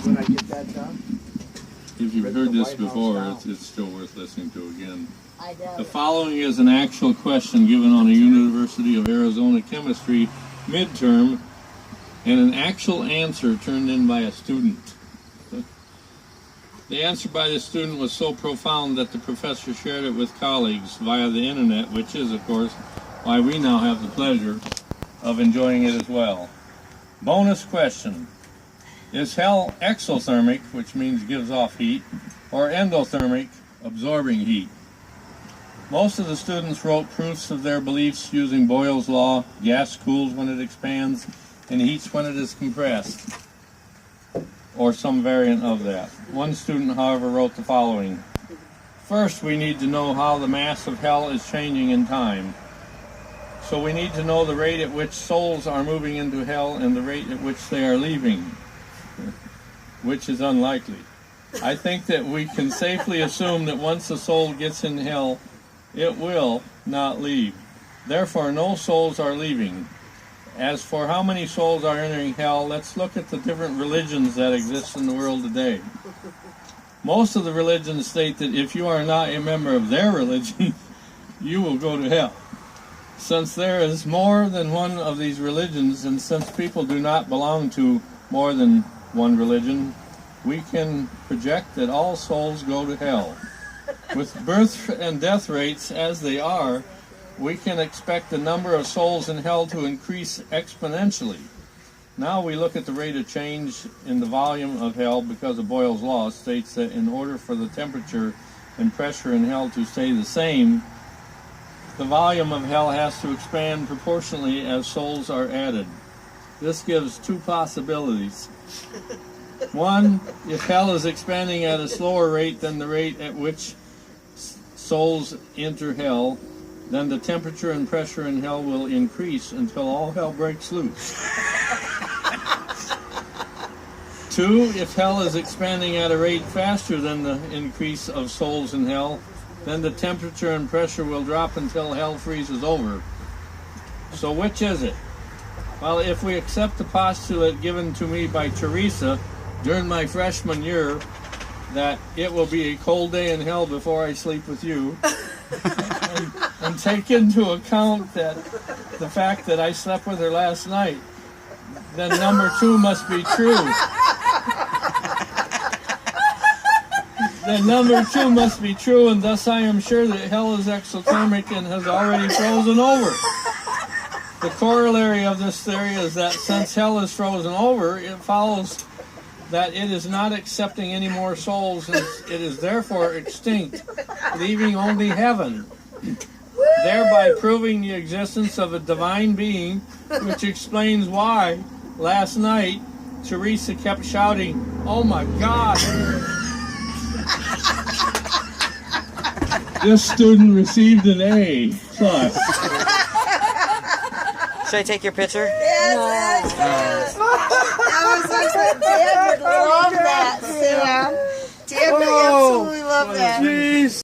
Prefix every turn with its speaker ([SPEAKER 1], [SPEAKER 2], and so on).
[SPEAKER 1] When I get that done.
[SPEAKER 2] If you've heard this before, it's still worth listening to again.
[SPEAKER 3] I doubt
[SPEAKER 2] The
[SPEAKER 3] it.
[SPEAKER 2] following is an actual question given on a University of Arizona chemistry midterm and an actual answer turned in by a student. The answer by the student was so profound that the professor shared it with colleagues via the internet, which is, of course, why we now have the pleasure of enjoying it as well. Bonus question. Is hell exothermic, which means gives off heat, or endothermic, absorbing heat? Most of the students wrote proofs of their beliefs using Boyle's law: gas cools when it expands and heats when it is compressed, or some variant of that. One student, however, wrote the following. First, we need to know how the mass of hell is changing in time. So we need to know the rate at which souls are moving into hell and the rate at which they are leaving, which is unlikely. I think that we can safely assume that once a soul gets in hell, it will not leave. Therefore, no souls are leaving. As for how many souls are entering hell, let's look at the different religions that exist in the world today. Most of the religions state that if you are not a member of their religion, you will go to hell. Since there is more than one of these religions, and since people do not belong to more than one religion, we can project that all souls go to hell. With birth and death rates as they are, we can expect the number of souls in hell to increase exponentially. Now we look at the rate of change in the volume of hell because of Boyle's law states that in order for the temperature and pressure in hell to stay the same, the volume of hell has to expand proportionally as souls are added. This gives two possibilities. One, if hell is expanding at a slower rate than the rate at which souls enter hell, then the temperature and pressure in hell will increase until all hell breaks loose. Two, if hell is expanding at a rate faster than the increase of souls in hell, then the temperature and pressure will drop until hell freezes over. So which is it? Well, if we accept the postulate given to me by Teresa during my freshman year, that it will be a cold day in hell before I sleep with you, and take into account that the fact that I slept with her last night, then number two must be true. Then number two must be true, and thus I am sure that hell is exothermic and has already frozen over. The corollary of this theory is that since hell is frozen over, it follows that it is not accepting any more souls, and it is therefore extinct, leaving only heaven, thereby proving the existence of a divine being, which explains why last night Teresa kept shouting, "Oh my God!" This student received an A+.
[SPEAKER 4] Should I take your picture?
[SPEAKER 3] Yes, yes. That was excellent. Dad would love that, Sam. Dad would absolutely love that.
[SPEAKER 2] Jeez.